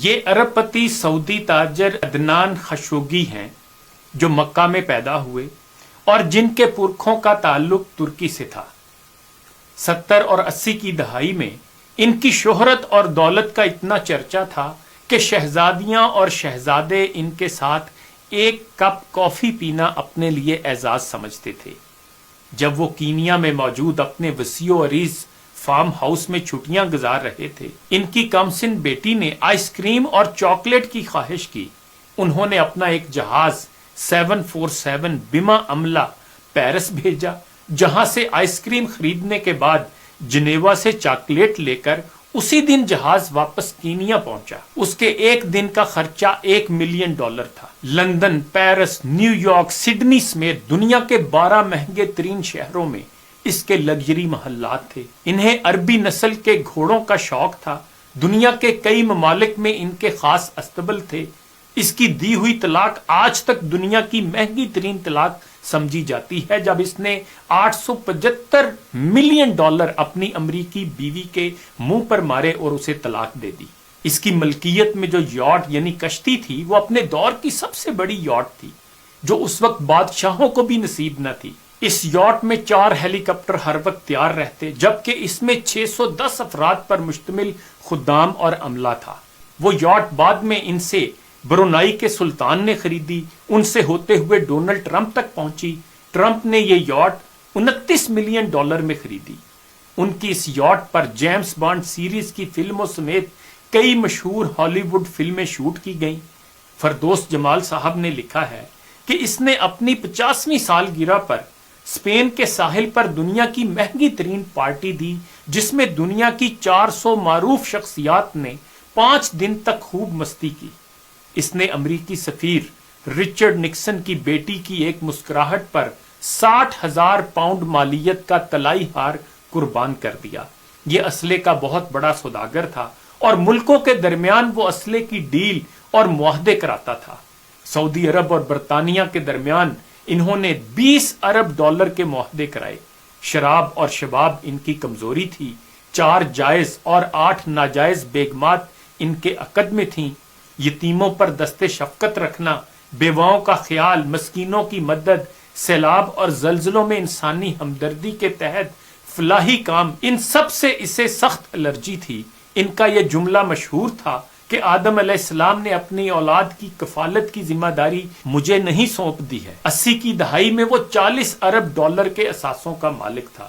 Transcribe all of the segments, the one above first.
یہ ارب پتی سعودی تاجر عدنان خشوگی ہیں جو مکہ میں پیدا ہوئے اور جن کے پرکھوں کا تعلق ترکی سے تھا۔ 70 اور 80 کی دہائی میں ان کی شہرت اور دولت کا اتنا چرچا تھا کہ شہزادیاں اور شہزادے ان کے ساتھ ایک کپ کافی پینا اپنے لیے اعزاز سمجھتے تھے۔ جب وہ کینیا میں موجود اپنے وسیع و عریض فارم ہاؤس میں چھٹیاں گزار رہے تھے، ان کی کم سن بیٹی نے آئس کریم اور چاکلیٹ کی خواہش کی۔ انہوں نے اپنا ایک جہاز 747 بما عملہ پیرس بھیجا، جہاں سے آئس کریم خریدنے کے بعد جنیوا سے چاکلیٹ لے کر اسی دن جہاز واپس کینیا پہنچا۔ اس کے ایک دن کا خرچہ $1 ملین تھا۔ London, Paris, new York, Sydney سمیت دنیا کے 12 مہنگے ترین شہروں میں اس کے لگژری محلات تھے۔ انہیں عربی نسل کے گھوڑوں کا شوق تھا۔ دنیا کے کئی ممالک میں ان کے خاص استبل تھے۔ اس کی دی ہوئی طلاق آج تک دنیا کی مہنگی ترین طلاق سمجھی جاتی ہے، جب اس نے $875 ملین اپنی امریکی بیوی کے منہ پر مارے اور اسے طلاق دے دی۔ اس کی ملکیت میں جو یاٹ یعنی کشتی تھی، وہ اپنے دور کی سب سے بڑی یاٹ تھی، جو اس وقت بادشاہوں کو بھی نصیب نہ تھی۔ اس یاٹ میں 4 ہیلی کاپٹر ہر وقت تیار رہتے، جبکہ اس میں 610 افراد پر مشتمل خدام اور عملہ تھا۔ وہ یاٹ بعد میں ان سے برونائی کے سلطان نے خریدی، ان سے ہوتے ہوئے ڈونلڈ ٹرمپ تک پہنچی۔ ٹرمپ نے یہ یاٹ $29 ملین میں خریدی۔ ان کی اس یاٹ پر جیمز بانڈ سیریز کی فلموں سمیت کئی مشہور ہالی ووڈ فلمیں شوٹ کی گئیں۔ فردوس جمال صاحب نے لکھا ہے کہ اس نے اپنی 50ویں سالگرہ پر اسپین کے ساحل پر دنیا کی مہنگی ترین پارٹی دی، جس میں دنیا کی 400 معروف شخصیات نے 5 دن تک خوب مستی کی۔ اس نے امریکی سفیر رچرڈ نکسن کی بیٹی کی ایک مسکراہٹ پر 60,000 پاؤنڈ مالیت کا طلائی ہار قربان کر دیا۔ یہ اسلحے کا بہت بڑا سوداگر تھا اور ملکوں کے درمیان وہ اسلحے کی ڈیل اور معاہدے کراتا تھا۔ سعودی عرب اور برطانیہ کے درمیان انہوں نے $20 ارب کے معاہدے کرائے۔ شراب اور شباب ان کی کمزوری تھی۔ 4 جائز اور 8 ناجائز بیگمات ان کے عقد میں تھیں۔ یتیموں پر دست شفقت رکھنا، بیواؤں کا خیال، مسکینوں کی مدد، سیلاب اور زلزلوں میں انسانی ہمدردی کے تحت فلاحی کام، ان سب سے اسے سخت الرجی تھی۔ ان کا یہ جملہ مشہور تھا کہ آدم علیہ السلام نے اپنی اولاد کی کفالت کی ذمہ داری مجھے نہیں سونپ دی ہے۔ 80 کی دہائی میں وہ $40 ارب کے اثاثوں کا مالک تھا۔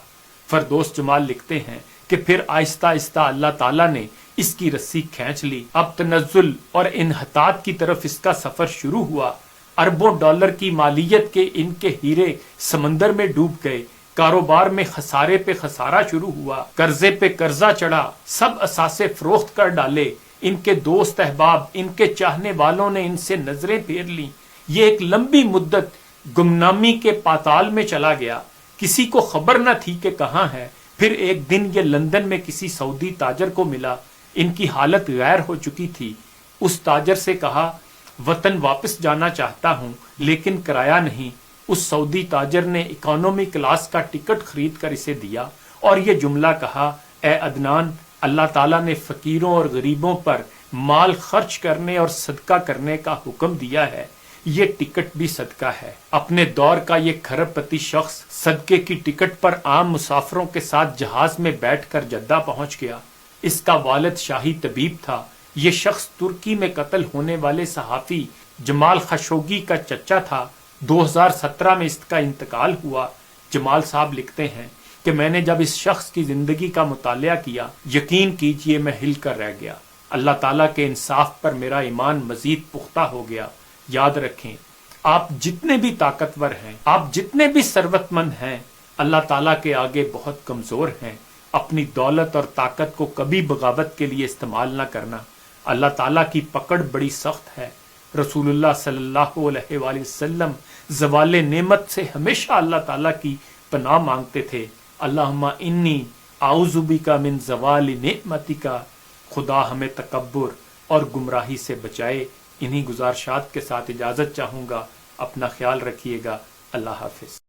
فردوس جمال لکھتے ہیں کہ پھر آہستہ آہستہ اللہ تعالیٰ نے اس کی رسی کھینچ لی۔ اب تنزل اور انحطاط کی طرف اس کا سفر شروع ہوا۔ اربوں ڈالر کی مالیت کے ان کے ہیرے سمندر میں ڈوب گئے۔ کاروبار میں خسارے پہ خسارہ شروع ہوا، قرضے پہ قرضہ چڑھا، سب اثاثے فروخت کر ڈالے۔ ان کے دوست احباب، ان کے چاہنے والوں نے ان سے نظریں پھیر لیں۔ یہ ایک لمبی مدت گمنامی کے پاتال میں چلا گیا۔ کسی کو خبر نہ تھی کہ کہاں ہے۔ پھر ایک دن یہ لندن میں کسی سعودی تاجر کو ملا۔ ان کی حالت غیر ہو چکی تھی۔ اس تاجر سے کہا، وطن واپس جانا چاہتا ہوں لیکن کرایہ نہیں۔ اس سعودی تاجر نے اکانومی کلاس کا ٹکٹ خرید کر اسے دیا اور یہ جملہ کہا، اے عدنان، اللہ تعالیٰ نے فقیروں اور غریبوں پر مال خرچ کرنے اور صدقہ کرنے کا حکم دیا ہے، یہ ٹکٹ بھی صدقہ ہے۔ اپنے دور کا یہ کھرب پتی شخص صدقے کی ٹکٹ پر عام مسافروں کے ساتھ جہاز میں بیٹھ کر جدہ پہنچ گیا۔ اس کا والد شاہی طبیب تھا۔ یہ شخص ترکی میں قتل ہونے والے صحافی جمال خشوگی کا چچا تھا۔ 2017 میں اس کا انتقال ہوا۔ جمال صاحب لکھتے ہیں کہ میں نے جب اس شخص کی زندگی کا مطالعہ کیا، یقین کیجئے میں ہل کر رہ گیا۔ اللہ تعالیٰ کے انصاف پر میرا ایمان مزید پختہ ہو گیا۔ یاد رکھیں، آپ جتنے بھی طاقتور ہیں، آپ جتنے بھی ثروت مند ہیں، اللہ تعالیٰ کے آگے بہت کمزور ہیں۔ اپنی دولت اور طاقت کو کبھی بغاوت کے لیے استعمال نہ کرنا۔ اللہ تعالیٰ کی پکڑ بڑی سخت ہے۔ رسول اللہ صلی اللہ علیہ وآلہ وسلم زوال نعمت سے ہمیشہ اللہ تعالیٰ کی پناہ مانگتے تھے۔ اللہم انی اعوذ بک من زوال نعمتک۔ خدا ہمیں تکبر اور گمراہی سے بچائے۔ انہی گزارشات کے ساتھ اجازت چاہوں گا۔ اپنا خیال رکھیے گا۔ اللہ حافظ۔